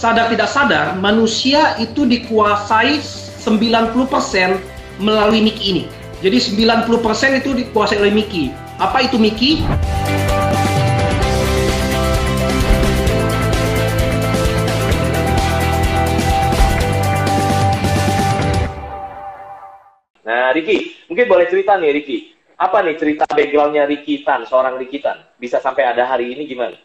sadar tidak sadar, manusia itu dikuasai 90% melalui Mickey ini. Jadi 90% itu dikuasai oleh Mickey. Apa itu Mickey? Nah, Ricky, mungkin boleh cerita nih, Ricky. Apa nih cerita background-nya Ricky Tan, seorang Ricky Tan? Bisa sampai ada hari ini gimana?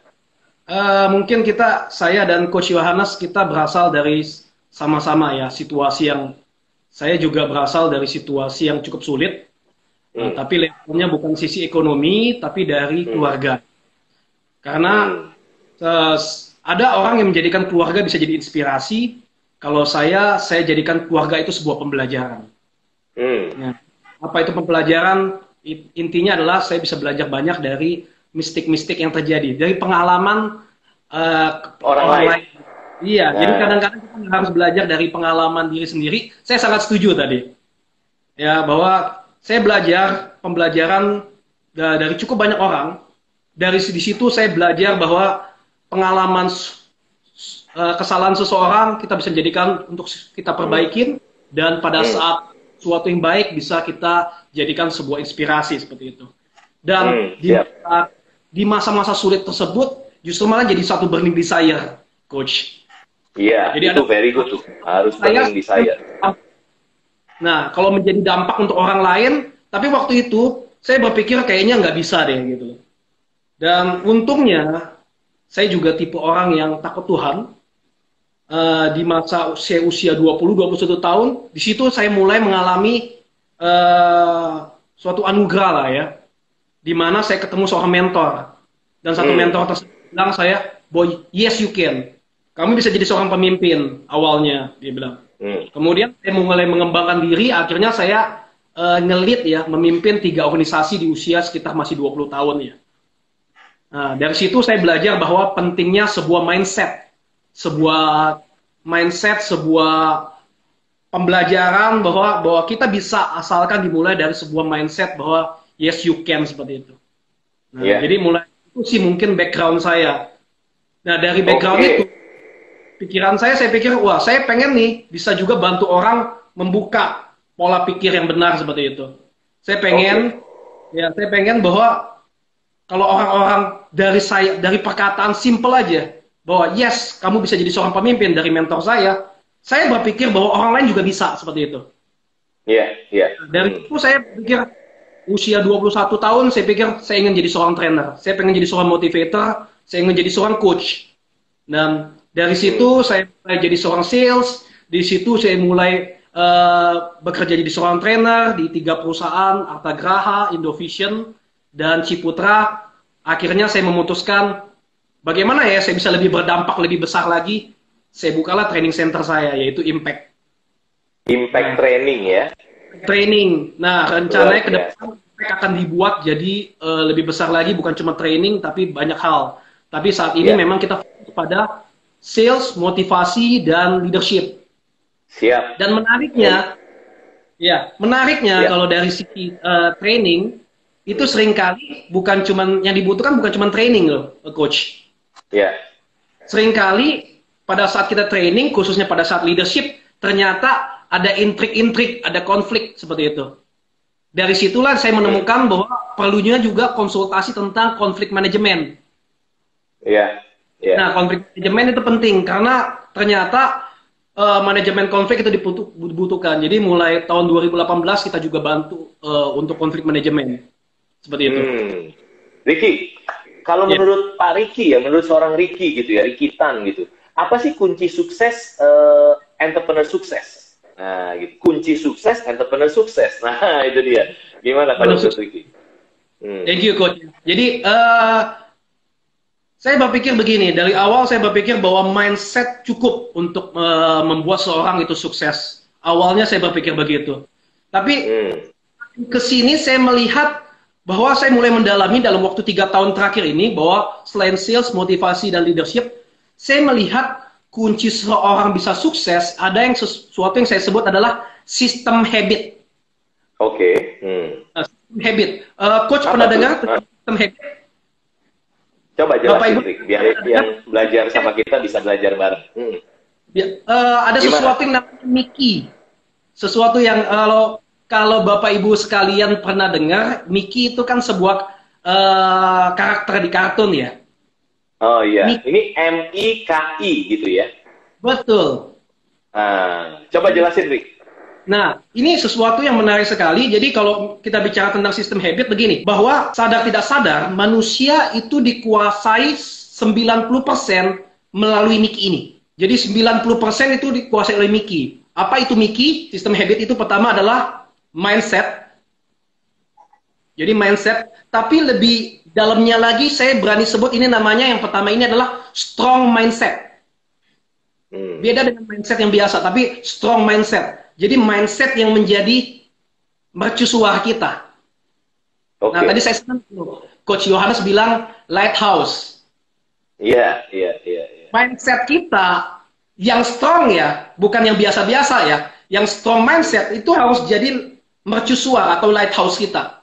Mungkin saya dan Coach Yohanes, kita berasal dari sama-sama ya, situasi yang, saya juga berasal dari situasi yang cukup sulit. Tapi levelnya bukan sisi ekonomi, tapi dari keluarga. Karena ada orang yang menjadikan keluarga bisa jadi inspirasi. Kalau saya jadikan keluarga itu sebuah pembelajaran. Nah, apa itu pembelajaran? Intinya adalah saya bisa belajar banyak dari mistik-mistik yang terjadi, dari pengalaman orang lain. Iya, jadi kadang-kadang kita harus belajar dari pengalaman diri sendiri. Saya sangat setuju tadi, ya, bahwa saya belajar pembelajaran dari cukup banyak orang. Dari di situ saya belajar bahwa pengalaman kesalahan seseorang kita bisa jadikan untuk kita perbaikin, dan pada saat suatu yang baik bisa kita jadikan sebuah inspirasi seperti itu. Dan di masa-masa sulit tersebut justru malah jadi satu burning desire, Coach. Iya, jadi itu very good tuh. Harus burning desire. Nah, kalau menjadi dampak untuk orang lain, tapi waktu itu saya berpikir kayaknya nggak bisa deh gitu. Dan untungnya saya juga tipe orang yang takut Tuhan. Di masa usia 20-21 tahun, di situ saya mulai mengalami suatu anugerah lah ya, di mana saya ketemu seorang mentor, dan satu mentor tersebut bilang saya, "Boy, yes you can, kamu bisa jadi seorang pemimpin." Awalnya dia bilang. Kemudian saya mulai mengembangkan diri, akhirnya saya ngelit ya, memimpin 3 organisasi di usia sekitar masih 20 tahun ya. Nah, dari situ saya belajar bahwa pentingnya sebuah sebuah pembelajaran bahwa kita bisa, asalkan dimulai dari sebuah mindset bahwa yes you can, seperti itu. Nah, jadi mulai itu sih mungkin background saya. Nah, dari background itu, pikiran saya pikir, wah, saya pengen nih bisa juga bantu orang membuka pola pikir yang benar seperti itu. Saya pengen bahwa kalau orang-orang dari perkataan simple aja, bahwa yes, kamu bisa jadi seorang pemimpin dari mentor saya berpikir bahwa orang lain juga bisa seperti itu. Dari itu saya pikir, usia 21 tahun, saya pikir saya ingin jadi seorang trainer, saya pengen jadi seorang motivator, saya ingin jadi seorang coach. Dan dari situ saya mulai jadi seorang sales, di situ saya mulai bekerja jadi seorang trainer di 3 perusahaan, Artagraha, Indovision, dan Ciputra. Akhirnya saya memutuskan, bagaimana ya saya bisa lebih berdampak, lebih besar lagi. Saya bukalah training center saya, yaitu Impact. Training ya? Training. Nah, rencananya ke depan Impact akan dibuat jadi lebih besar lagi, bukan cuma training, tapi banyak hal. Tapi saat ini memang kita fokus pada sales, motivasi, dan leadership. Siap. Dan menariknya kalau dari sisi training, itu seringkali yang dibutuhkan bukan cuma training loh, Coach. Seringkali pada saat kita training, khususnya pada saat leadership, ternyata ada intrik-intrik, ada konflik seperti itu. Dari situlah saya menemukan bahwa perlunya juga konsultasi tentang konflik manajemen. Nah, konflik manajemen itu penting karena ternyata manajemen konflik itu dibutuhkan. Jadi mulai tahun 2018 kita juga bantu untuk konflik manajemen. Seperti itu. Ricky, kalau menurut Pak Ricky ya, menurut seorang Ricky gitu ya, Ricky Tan gitu, apa sih kunci sukses entrepreneur sukses? Nah, gitu. Kunci sukses entrepreneur sukses. Nah, itu dia. Gimana kalau menurut Ricky? Thank you, Coach. Jadi saya berpikir begini, dari awal saya berpikir bahwa mindset cukup untuk membuat seorang itu sukses. Awalnya saya berpikir begitu. Tapi kesini saya melihat bahwa saya mulai mendalami dalam waktu 3 tahun terakhir ini, bahwa selain sales, motivasi, dan leadership, saya melihat kunci seorang bisa sukses, ada sesuatu yang saya sebut adalah sistem habit. Sistem habit. Coach pernah dengar sistem habit? Coba Bapak jelasin, Ibu, Rick, biar yang belajar sama kita bisa belajar bareng. ada Gimana? sesuatu yang namanya Mickey. Sesuatu yang kalau Bapak Ibu sekalian pernah dengar, Mickey itu kan sebuah karakter di kartun ya. Oh iya, Mickey, ini MIKI gitu ya. betul. Coba jelasin, Rick. Nah, ini sesuatu yang menarik sekali. Jadi kalau kita bicara tentang sistem habit begini, bahwa sadar tidak sadar, manusia itu dikuasai 90% melalui Mickey ini. Jadi 90% itu dikuasai oleh Mickey. Apa itu Mickey? Sistem habit itu pertama adalah mindset. Jadi mindset, tapi lebih dalamnya lagi saya berani sebut ini namanya yang pertama ini adalah strong mindset. Beda dengan mindset yang biasa, tapi strong mindset. Jadi mindset yang menjadi mercusuar kita. Okay. Nah, tadi saya senang Coach Yohanes bilang lighthouse. Iya. Mindset kita yang strong ya, bukan yang biasa-biasa ya. Yang strong mindset itu harus jadi mercusuar atau lighthouse kita.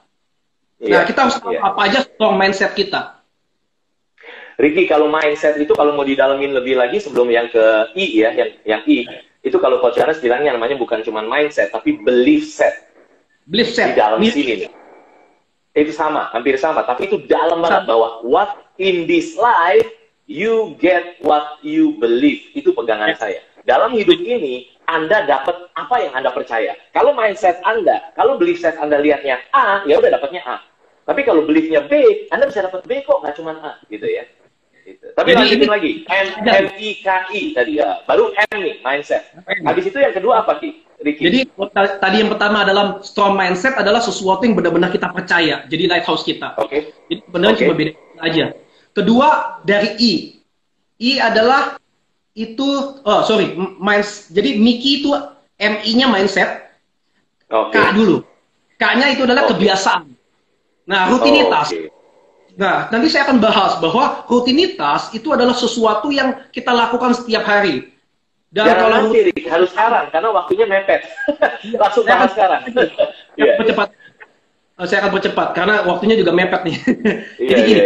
Nah, kita harus tahu apa aja strong mindset kita. Ricky, kalau mindset itu kalau mau didalamin lebih lagi sebelum yang ke I ya, yang I, itu kalau Coach Yohanes bilangnya namanya bukan cuma mindset, tapi belief set. Belief set. Di dalam sini nih. Itu sama, hampir sama. Tapi itu dalam banget bahwa what in this life, you get what you believe. Itu pegangan saya. Dalam hidup ini, Anda dapat apa yang Anda percaya. Kalau mindset Anda, kalau belief set Anda lihatnya A, ya udah dapatnya A. Tapi kalau beliefnya B, Anda bisa dapat B kok, nggak cuma A, gitu ya. Gitu. Tapi lanjutin lagi, MIKI tadi ya, baru M nih, mindset. Habis itu yang kedua apa Ki? Ricky? Jadi tadi yang pertama adalah strong mindset adalah sesuatu yang benar-benar kita percaya. Jadi lighthouse kita. Oke. Jadi benar cuma beda aja. Kedua dari I. I adalah itu, jadi Mickey itu MI-nya mindset. K dulu. K-nya itu adalah kebiasaan. Nah, rutinitas. Nah, nanti saya akan bahas bahwa rutinitas itu adalah sesuatu yang kita lakukan setiap hari. Dan jangan kalau nanti, harus sekarang, karena waktunya mepet. Langsung bahas sekarang. Saya akan percepat, karena waktunya juga mepet nih. Jadi gini,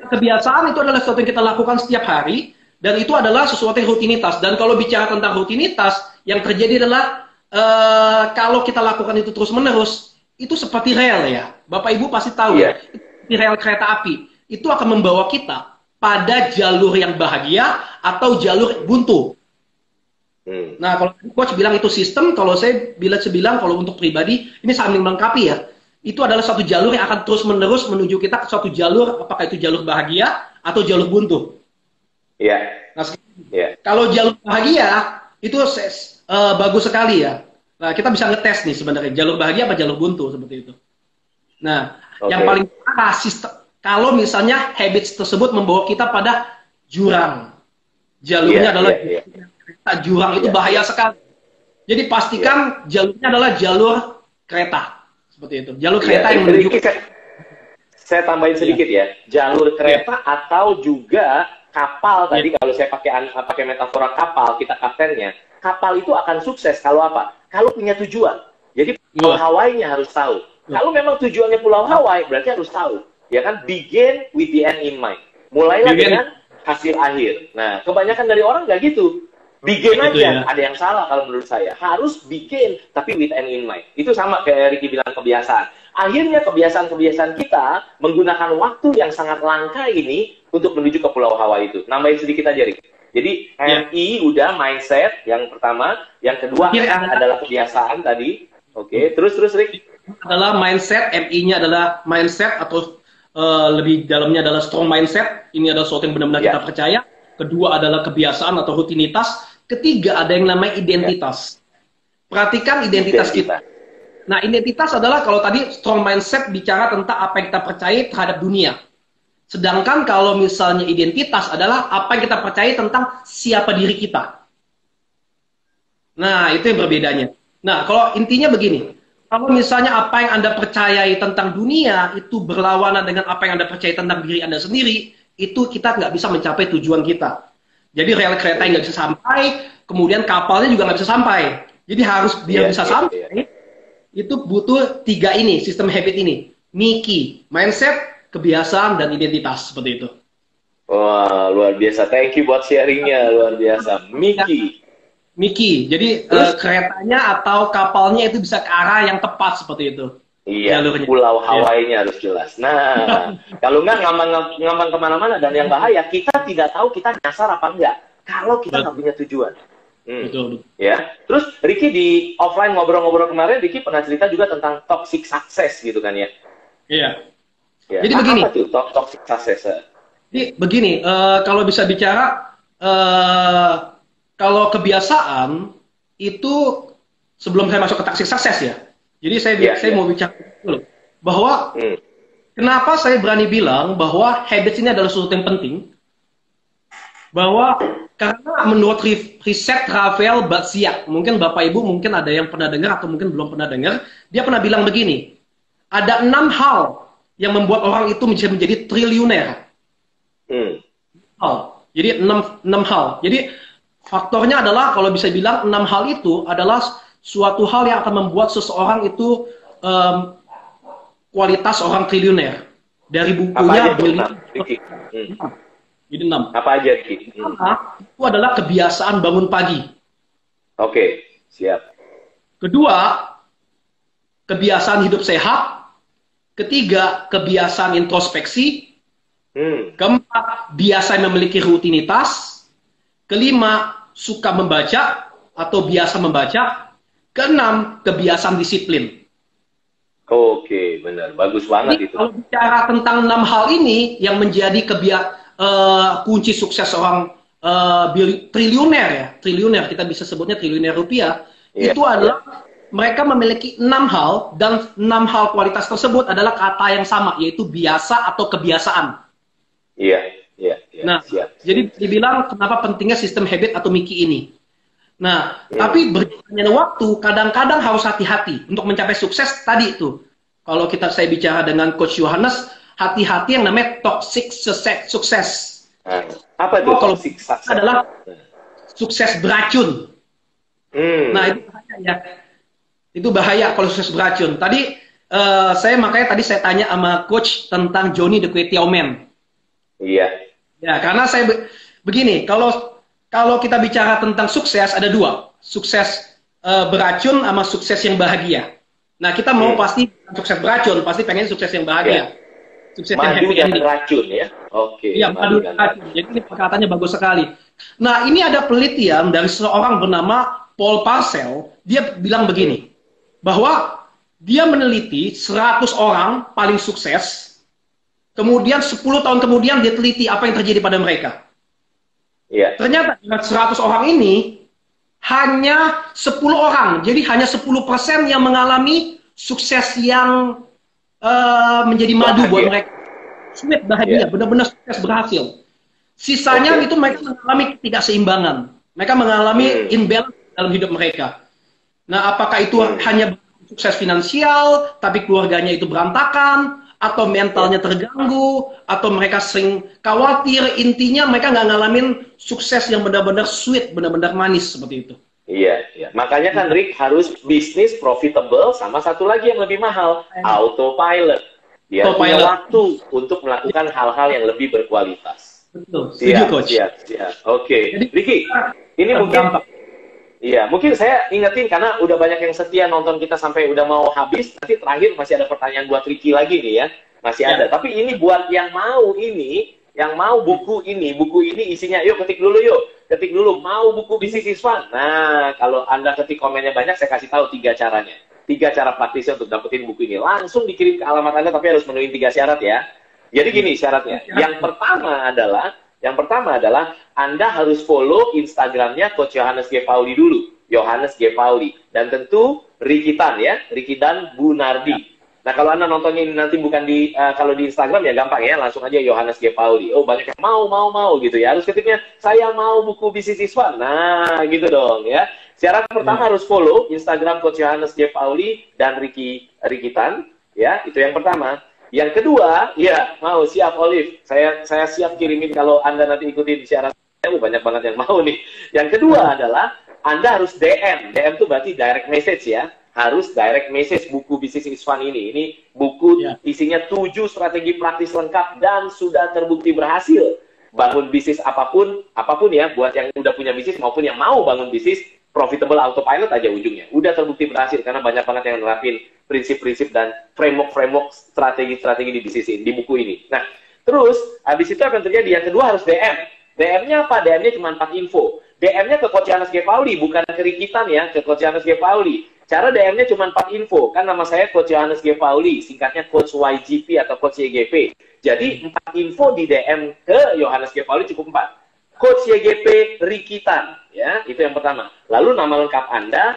kebiasaan itu adalah sesuatu yang kita lakukan setiap hari, dan itu adalah sesuatu yang rutinitas. Dan kalau bicara tentang rutinitas, yang terjadi adalah kalau kita lakukan itu terus-menerus, itu seperti rel ya. Bapak Ibu pasti tahu ya. Di rel kereta api itu akan membawa kita pada jalur yang bahagia atau jalur buntu. Nah, kalau Coach bilang itu sistem, kalau saya bilang kalau untuk pribadi ini saling melengkapi ya. Itu adalah satu jalur yang akan terus-menerus menuju kita ke suatu jalur, apakah itu jalur bahagia atau jalur buntu. Iya. Nah, kalau jalur bahagia itu bagus sekali ya. Nah, kita bisa ngetes nih sebenarnya jalur bahagia apa jalur buntu seperti itu. Nah, yang paling parah kalau misalnya habits tersebut membawa kita pada jurang. Jalurnya adalah jurang itu bahaya sekali. Jadi pastikan jalurnya adalah jalur kereta. Seperti itu. Jalur kereta yang menuju saya tambahin sedikit ya. Jalur kereta atau juga kapal tadi kalau saya pakai metafora kapal, kita kaptennya. Kapal itu akan sukses kalau apa? Kalau punya tujuan. Jadi Pulau Hawaii-nya harus tahu. Kalau memang tujuannya Pulau Hawaii, berarti harus tahu. Ya kan, begin with the end in mind. Mulailah dengan hasil akhir. Nah, kebanyakan dari orang nggak gitu. Begin aja, ada yang salah kalau menurut saya. Harus begin, tapi with end in mind. Itu sama kayak Ricky bilang kebiasaan. Akhirnya kebiasaan-kebiasaan kita menggunakan waktu yang sangat langka ini untuk menuju ke Pulau Hawaii itu. Nambahin sedikit aja, Ricky. Jadi, MI udah mindset yang pertama. Yang kedua adalah kebiasaan tadi. Oke, terus Rick. Adalah mindset, MI-nya adalah mindset atau lebih dalamnya adalah strong mindset. Ini adalah sesuatu yang benar-benar kita percaya. Kedua adalah kebiasaan atau rutinitas. Ketiga ada yang namanya identitas. Perhatikan identitas kita. Nah, identitas adalah kalau tadi strong mindset bicara tentang apa yang kita percaya terhadap dunia. Sedangkan kalau misalnya identitas adalah apa yang kita percaya tentang siapa diri kita. Nah, itu yang berbedanya. Nah, kalau intinya begini. Kalau misalnya apa yang Anda percayai tentang dunia itu berlawanan dengan apa yang Anda percaya tentang diri Anda sendiri, itu kita nggak bisa mencapai tujuan kita. Jadi rel kereta yang nggak bisa sampai, kemudian kapalnya juga nggak bisa sampai. Jadi harus biar bisa sampai, itu butuh tiga ini, sistem habit ini. Mickey, mindset, kebiasaan, dan identitas. Seperti itu. Wah, luar biasa. Thank you buat sharingnya, luar biasa. Miki, jadi keretanya atau kapalnya itu bisa ke arah yang tepat seperti itu. Iya, Jalurnya. pulau Hawaii-nya harus jelas. Nah, kalau nggak ngambang kemana-mana, dan yang bahaya, kita tidak tahu kita nyasar apa enggak. Kalau kita nggak punya tujuan. Betul. Ya. Terus Ricky di offline ngobrol-ngobrol kemarin, Ricky pernah cerita juga tentang toxic success gitu kan ya? Iya. Ya. Jadi begini. Apa tuh toxic success? Jadi begini, kalau bisa bicara, kalau kebiasaan itu sebelum saya masuk ke toxic success ya. Jadi saya mau bicara dulu bahwa kenapa saya berani bilang bahwa habits ini adalah sesuatu yang penting. Bahwa karena menurut riset Rafael Batsiak, mungkin Bapak Ibu mungkin ada yang pernah dengar atau mungkin belum pernah dengar, dia pernah bilang begini, ada 6 hal yang membuat orang itu menjadi triliuner. Jadi 6 hal. Jadi faktornya adalah kalau bisa bilang 6 hal itu adalah suatu hal yang akan membuat seseorang itu kualitas orang triliuner. Dari bukunya Jadi 6. Apa aja, Ricky? Itu adalah kebiasaan bangun pagi. Oke, siap. Kedua, kebiasaan hidup sehat. Ketiga, kebiasaan introspeksi. Keempat, biasa memiliki rutinitas. Kelima, suka membaca atau biasa membaca. Keenam, kebiasaan disiplin. Oke, benar. Bagus banget. Jadi, itu. Kalau bicara tentang 6 hal ini yang menjadi kunci sukses seorang triliuner ya, triliuner, kita bisa sebutnya triliuner rupiah, itu adalah mereka memiliki 6 hal, dan 6 hal kualitas tersebut adalah kata yang sama, yaitu biasa atau kebiasaan. Nah, jadi dibilang kenapa pentingnya sistem habit atau Miki ini. Nah, tapi berjalannya waktu, kadang-kadang harus hati-hati untuk mencapai sukses tadi itu. Kalau saya bicara dengan Coach Yohanes, hati-hati yang namanya toxic sukses. Apa itu toxic sukses? Adalah sukses beracun. Nah, itu bahaya ya. Itu bahaya kalau sukses beracun. Tadi makanya saya tanya sama Coach tentang Johnny the Kway Teow Man. Iya. Ya, karena saya begini, kalau kita bicara tentang sukses ada 2, sukses beracun sama sukses yang bahagia. Nah, kita mau pasti sukses beracun, pasti pengen sukses yang bahagia. Sukses madu yang dan racun ya. Oke. Iya, madu dan racun. Jadi ini perkataannya bagus sekali. Nah, ini ada penelitian dari seorang bernama Paul Parcell, dia bilang begini, bahwa dia meneliti 100 orang paling sukses. Kemudian 10 tahun kemudian dia teliti apa yang terjadi pada mereka. Ternyata dengan 100 orang ini hanya 10 orang, jadi hanya 10% yang mengalami sukses yang menjadi madu buat mereka. Sweet, bahagia, benar-benar sukses berhasil. Sisanya itu mereka mengalami ketidakseimbangan. Mereka mengalami imbalance dalam hidup mereka. Nah, apakah itu hanya sukses finansial, tapi keluarganya itu berantakan, atau mentalnya terganggu, atau mereka sering khawatir, intinya mereka nggak ngalamin sukses yang benar-benar sweet, benar-benar manis seperti itu. Iya. Makanya kan Rick harus bisnis profitable, sama satu lagi yang lebih mahal, autopilot. Dia punya waktu untuk melakukan hal-hal yang lebih berkualitas. Betul, setuju Coach. Siap. Oke. Ricky, ini mungkin saya ingetin karena udah banyak yang setia nonton kita sampai udah mau habis. Nanti terakhir masih ada pertanyaan buat Ricky lagi nih ya. Masih ada. Tapi ini buat yang mau buku ini isinya, yuk ketik dulu, mau buku bisnis is fun. Nah, kalau Anda ketik komennya banyak, saya kasih tahu 3 caranya. 3 cara praktisnya untuk dapetin buku ini. Langsung dikirim ke alamat Anda, tapi harus memenuhi 3 syarat ya. Jadi gini syaratnya. Yang pertama adalah Anda harus follow Instagramnya Coach Yohanes G. Pauli dulu. Yohanes G. Pauli. Dan tentu Ricky Tan ya. Ricky dan Bu Nardi. Nah, kalau Anda nontonnya ini nanti bukan kalau di Instagram ya gampang ya. Langsung aja Yohanes G. Pauli. Oh, banyak yang mau gitu ya. Harus ketiknya, saya mau buku bisnis is fun. Nah, gitu dong ya. Syarat pertama harus follow Instagram Coach Yohanes G. Pauli dan Ricky Tan. Ya, itu yang pertama. Yang kedua, ya mau siap Olive. Saya siap kirimin kalau Anda nanti ikutin syarat. Banyak banget yang mau nih. Yang kedua adalah Anda harus DM. DM itu berarti direct message ya. Harus direct message buku Business is Fun ini. Ini buku isinya 7 strategi praktis lengkap dan sudah terbukti berhasil. bangun bisnis apapun ya, buat yang udah punya bisnis maupun yang mau bangun bisnis, profitable autopilot aja ujungnya. Udah terbukti berhasil karena banyak banget yang nerapin prinsip-prinsip dan framework strategi-strategi di bisnis ini, di buku ini. Nah, terus habis itu apa yang terjadi? Yang kedua harus DM. DM-nya apa? DM-nya cuma 4 info. DM-nya ke Coach Yohanes G. Pauli, bukan ke Rikitan ya, ke Coach Yohanes G. Pauli. Cara DM-nya cuma 4 info. Kan nama saya Coach Yohanes G. Pauli, singkatnya Coach YGP atau Coach YGP. Jadi 4 info di DM ke Yohanes G. Pauli cukup 4. Coach YGP Rikitan, ya, itu yang pertama. Lalu nama lengkap Anda,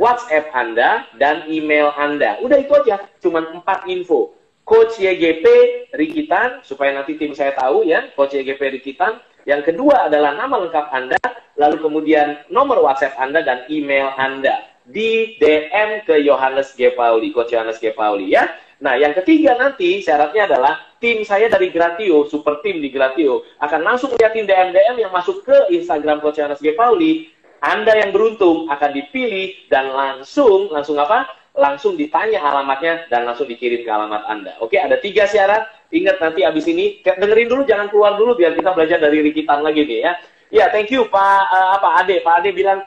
WhatsApp Anda, dan email Anda. Udah itu aja, cuma 4 info. Coach YGP Rikitan, supaya nanti tim saya tahu ya, Coach YGP Rikitan. Yang kedua adalah nama lengkap Anda, lalu kemudian nomor WhatsApp Anda dan email Anda. Di DM ke Yohanes G. Pauli, Coach Yohanes G. Pauli ya. Nah, yang ketiga nanti syaratnya adalah tim saya dari Gratio, super tim di Gratio, akan langsung liatin DM-DM yang masuk ke Instagram Coach Yohanes G. Pauli. Anda yang beruntung akan dipilih dan langsung apa? Langsung ditanya alamatnya dan langsung dikirim ke alamat Anda. Oke, ada 3 syarat. Ingat nanti abis ini, dengerin dulu, jangan keluar dulu biar kita belajar dari Rikitan lagi nih ya. Ya, thank you Pak Ade. Pak Ade bilang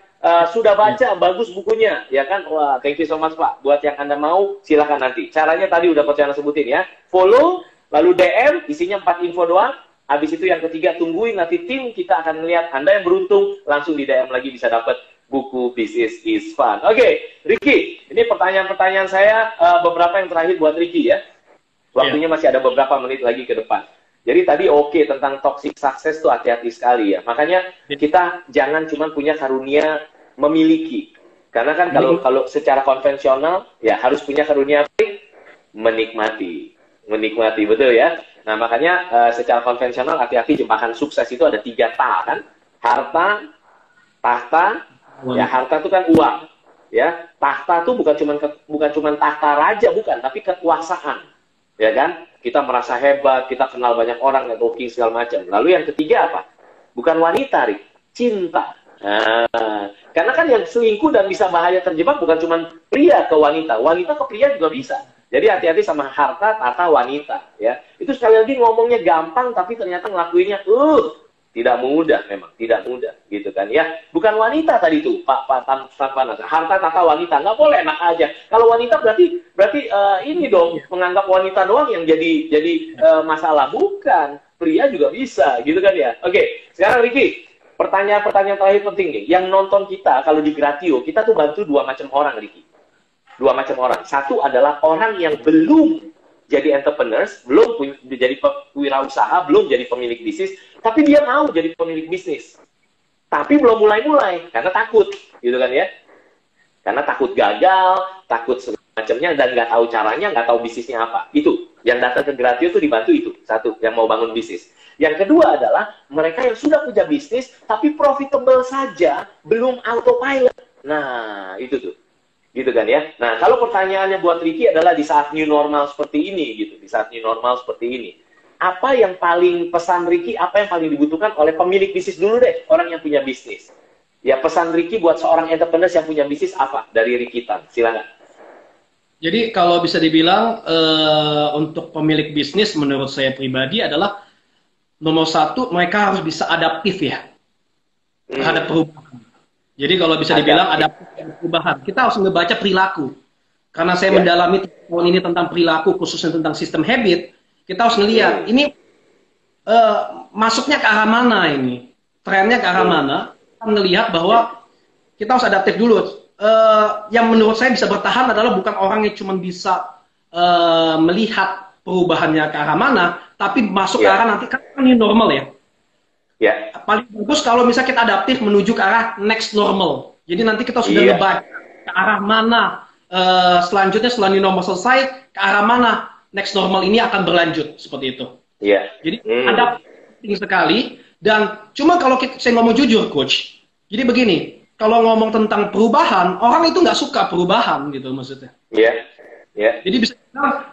sudah baca, bagus bukunya, ya kan? Wah, thank you so much Pak. Buat yang Anda mau, silahkan nanti. Caranya tadi udah Coach Yohanes sebutin ya. Follow, lalu DM, isinya 4 info doang. Habis itu yang ketiga, tungguin nanti tim kita akan melihat Anda yang beruntung, langsung di DM lagi bisa dapat buku Business is Fun. Oke, Ricky, ini pertanyaan-pertanyaan saya beberapa yang terakhir buat Ricky ya. Waktunya masih ada beberapa menit lagi ke depan. Jadi tadi tentang toxic success tuh hati-hati sekali ya. Makanya kita jangan cuma punya karunia memiliki. Karena kan kalau secara konvensional ya harus punya karunia menikmati. Menikmati, betul ya. Nah, makanya secara konvensional hati-hati, jebakan sukses itu ada 3 ta kan. Harta, tahta, ya harta itu kan uang. Ya, tahta tuh bukan cuma tahta raja, bukan, tapi kekuasaan. Ya kan? Kita merasa hebat, kita kenal banyak orang, networking segala macam. Lalu yang ketiga apa? Bukan wanita, Rik. Cinta. Nah, karena kan yang selingkuh dan bisa bahaya terjebak bukan cuma pria ke wanita. Wanita ke pria juga bisa. Jadi hati-hati sama harta, tata, wanita. Ya. Itu sekali lagi ngomongnya gampang, tapi ternyata ngelakuinnya, tidak mudah memang, tidak mudah gitu kan ya. Bukan wanita tadi tuh, Pak Tanpanas. Harta tata wanita nggak boleh, enak aja. Kalau wanita berarti ini dong menganggap wanita doang yang jadi masalah, bukan. Pria juga bisa gitu kan ya. Oke, sekarang Ricky, pertanyaan terakhir penting nih. Yang nonton kita kalau di Gratio, kita tuh bantu 2 macam orang, Ricky. 2 macam orang. Satu adalah orang yang belum jadi entrepreneurs, belum jadi wirausaha, belum jadi pemilik bisnis, tapi dia mau jadi pemilik bisnis. Tapi belum mulai-mulai, karena takut, gitu kan ya. Karena takut gagal, takut semacamnya, dan nggak tahu caranya, nggak tahu bisnisnya apa. Itu, yang datang ke Gratio itu dibantu itu. Satu, yang mau bangun bisnis. Yang kedua adalah, mereka yang sudah punya bisnis, tapi profitable saja, belum autopilot. Nah, itu tuh. Gitu kan ya. Nah, kalau pertanyaannya buat Ricky adalah di saat new normal seperti ini gitu, di saat new normal seperti ini. Apa yang paling pesan Ricky, apa yang paling dibutuhkan oleh pemilik bisnis dulu deh, orang yang punya bisnis. Ya, pesan Ricky buat seorang entrepreneur yang punya bisnis apa dari Ricky Tan? Silakan. Jadi kalau bisa dibilang untuk pemilik bisnis menurut saya pribadi adalah nomor 1 mereka harus bisa adaptif ya terhadap perubahan. Jadi kalau bisa dibilang ada perubahan, kita harus membaca perilaku. Karena saya mendalami tahun ini tentang perilaku, khususnya tentang sistem habit, kita harus melihat ini masuknya ke arah mana ini, trennya ke arah mana. Kita melihat bahwa kita harus adaptif dulu. Yang menurut saya bisa bertahan adalah bukan orang yang cuma bisa melihat perubahannya ke arah mana, tapi masuk ke arah nanti kan new normal ya. Ya. Paling bagus kalau misalnya kita adaptif menuju ke arah next normal. Jadi nanti kita sudah ngebaca ke arah mana selanjutnya setelah new normal selesai, ke arah mana next normal ini akan berlanjut seperti itu. Iya. Jadi adaptif penting sekali. Dan cuma kalau saya ngomong jujur, Coach. Jadi begini, kalau ngomong tentang perubahan, orang itu nggak suka perubahan gitu maksudnya. Iya. Iya. Jadi bisa bilang,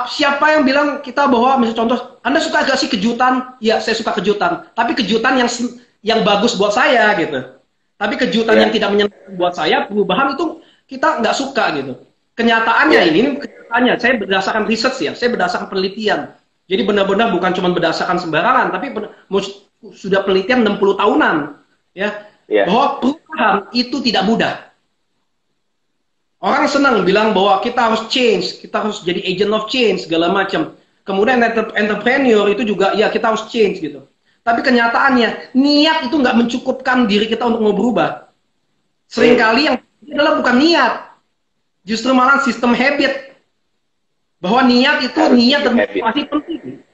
siapa yang bilang kita bahwa misalnya contoh, Anda suka gak sih kejutan? Ya, saya suka kejutan. Tapi kejutan yang bagus buat saya gitu. Tapi kejutan yang tidak menyenangkan buat saya, perubahan itu kita nggak suka gitu. Kenyataannya ini kenyataannya, saya berdasarkan riset ya, saya berdasarkan penelitian. Jadi benar-benar bukan cuma berdasarkan sembarangan, tapi sudah penelitian 60 tahunan, ya, bahwa perubahan itu tidak mudah. Orang senang bilang bahwa kita harus change, kita harus jadi agent of change, segala macam. Kemudian entrepreneur itu juga, ya kita harus change gitu. Tapi kenyataannya, niat itu nggak mencukupkan diri kita untuk mau berubah. Seringkali yang adalah bukan niat, justru malah sistem habit. Bahwa niat itu, niat dan motivasi penting.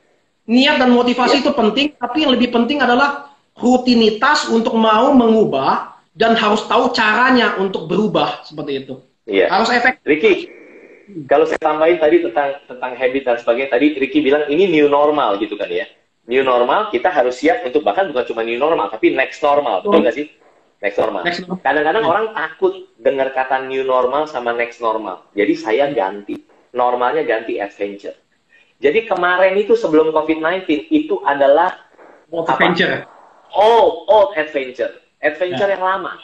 Niat dan motivasi itu penting, tapi yang lebih penting adalah rutinitas untuk mau mengubah dan harus tahu caranya untuk berubah, seperti itu. Iya. Harus efektif. Ricky, kalau saya tambahin tadi tentang habit dan sebagainya, tadi Ricky bilang ini new normal gitu kan ya. New normal, kita harus siap untuk bahkan bukan cuma new normal, tapi next normal, betul nggak sih? Next normal. Kadang-kadang orang takut dengar kata new normal sama next normal. Jadi saya ganti. Normalnya ganti adventure. Jadi kemarin itu sebelum COVID-19 itu adalah old adventure. Old adventure. Adventure yang lama.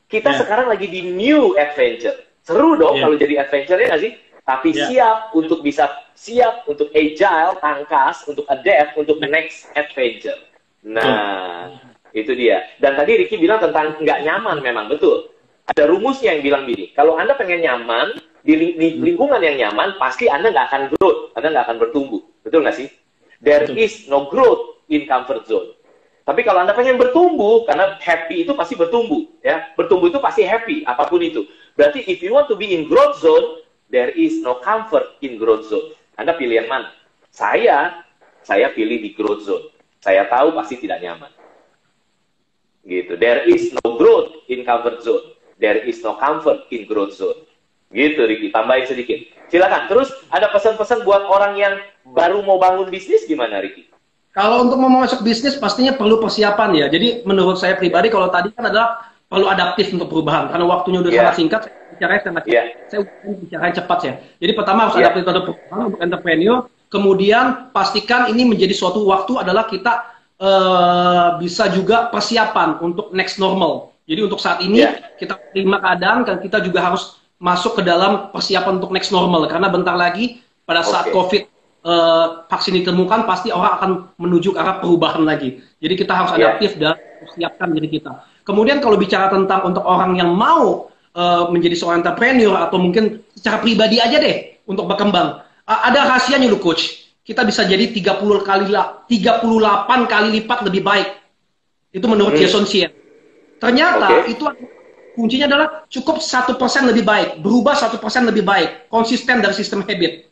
Kita sekarang lagi di new adventure. Seru dong kalau jadi adventure, ya nggak sih? Tapi siap untuk bisa siap untuk agile, tangkas, untuk adapt, untuk next adventure. Nah, itu dia. Dan tadi Ricky bilang tentang nggak nyaman, memang betul. Ada rumusnya yang bilang gini, kalau Anda pengen nyaman, di lingkungan yang nyaman, pasti Anda nggak akan growth, Anda nggak akan bertumbuh. Betul nggak sih? There is no growth in comfort zone. Tapi kalau Anda pengen bertumbuh, karena happy itu pasti bertumbuh, ya. Bertumbuh itu pasti happy, apapun itu. Berarti if you want to be in growth zone, there is no comfort in growth zone. Anda pilih yang mana? Saya pilih di growth zone. Saya tahu pasti tidak nyaman. Gitu. There is no growth in comfort zone. There is no comfort in growth zone. Gitu, Ricky. Tambahin sedikit. Silakan. Terus ada pesan-pesan buat orang yang baru mau bangun bisnis gimana, Ricky? Kalau untuk mau masuk bisnis pastinya perlu persiapan ya. Jadi menurut saya pribadi kalau tadi kan adalah perlu adaptif untuk perubahan karena waktunya udah sangat singkat. Saya bicara cepat ya. Jadi pertama harus adaptif terhadap perubahan untuk entrepreneur. Kemudian pastikan ini menjadi suatu waktu adalah kita bisa juga persiapan untuk next normal. Jadi untuk saat ini kita terima keadaan dan kita juga harus masuk ke dalam persiapan untuk next normal karena bentar lagi pada saat COVID vaksin ditemukan pasti orang akan menuju ke arah perubahan lagi. Jadi kita harus adaptif dan persiapkan diri kita. Kemudian kalau bicara tentang untuk orang yang mau menjadi seorang entrepreneur atau mungkin secara pribadi aja deh untuk berkembang, ada rahasianya loh coach. Kita bisa jadi 38 kali lipat lebih baik. Itu menurut Jason Sia. Ternyata itu kuncinya adalah cukup 1% lebih baik, berubah 1% lebih baik, konsisten dari sistem habit.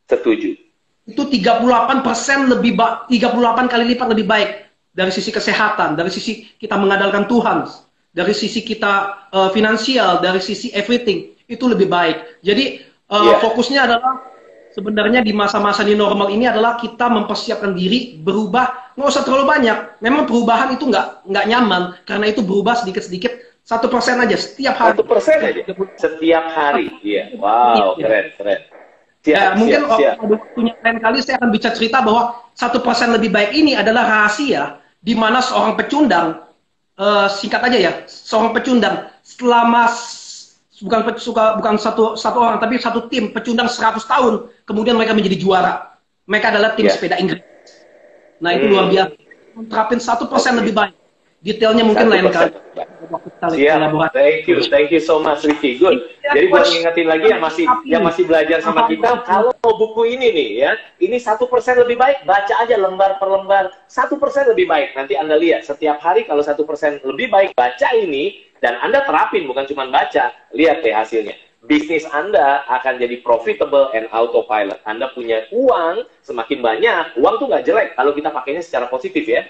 Setuju. Itu 38% lebih 38 kali lipat lebih baik dari sisi kesehatan, dari sisi kita mengandalkan Tuhan, dari sisi kita finansial, dari sisi everything itu lebih baik. Jadi fokusnya adalah sebenarnya di masa-masa new normal ini adalah kita mempersiapkan diri berubah, nggak usah terlalu banyak. Memang perubahan itu nggak nyaman karena itu berubah sedikit-sedikit 1% aja setiap hari. 1% aja setiap hari. Iya, wow, keren. Mungkin pada waktunya lain kali saya akan bicara cerita bahwa 1% lebih baik ini adalah rahasia di mana seorang pecundang, singkat aja ya, seorang pecundang selama bukan satu orang tapi satu tim pecundang 100 tahun kemudian mereka menjadi juara. Mereka adalah tim sepeda Inggris. Nah itu luar biasa. Terapin 1% lebih baik. Detailnya mungkin lain kali. Thank you so much, Ricky. Good. Jadi buat ngingetin lagi yang masih belajar sama kita, kalau buku ini nih ya, ini 1% lebih baik, baca aja lembar per lembar. 1% lebih baik. Nanti Anda lihat setiap hari kalau 1% lebih baik baca ini dan Anda terapin bukan cuma baca, lihat deh hasilnya. Bisnis Anda akan jadi profitable and autopilot. Anda punya uang semakin banyak, uang tuh nggak jelek kalau kita pakainya secara positif ya.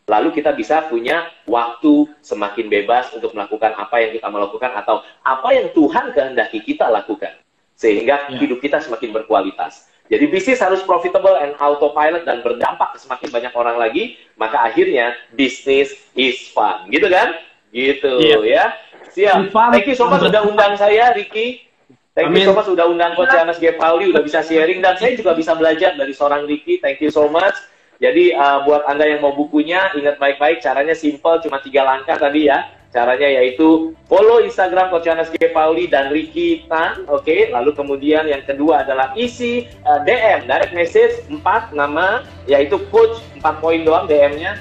Lalu kita bisa punya waktu semakin bebas untuk melakukan apa yang kita mau lakukan atau apa yang Tuhan kehendaki kita lakukan. Sehingga hidup kita semakin berkualitas. Jadi bisnis harus profitable and autopilot dan berdampak ke semakin banyak orang lagi, maka akhirnya bisnis is fun. Gitu kan? Gitu ya. Siap. Thank you so much sudah undang saya, Ricky. Thank you so much sudah undang Coach Yohanes G. Pauli, udah bisa sharing dan saya juga bisa belajar dari seorang Ricky. Thank you so much. Jadi buat Anda yang mau bukunya, ingat baik-baik, caranya simple, cuma 3 langkah tadi ya. Caranya yaitu follow Instagram Coach Yohanes G. Pauli dan Ricky Tan, oke. Lalu kemudian yang kedua adalah isi DM, direct message 4 nama, yaitu Coach 4 poin doang DM-nya,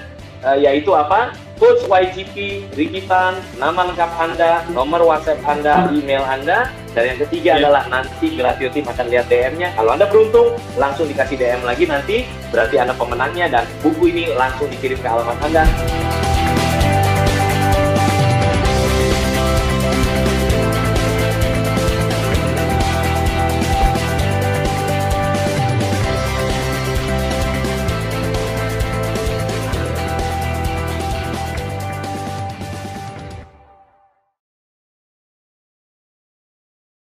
yaitu apa? Coach YGP, Ricky Tan, nama lengkap Anda, nomor WhatsApp Anda, email Anda, dan yang ketiga adalah nanti Gelasio Team akan lihat DM-nya. Kalau Anda beruntung, langsung dikasih DM lagi nanti, berarti Anda pemenangnya dan buku ini langsung dikirim ke alamat Anda.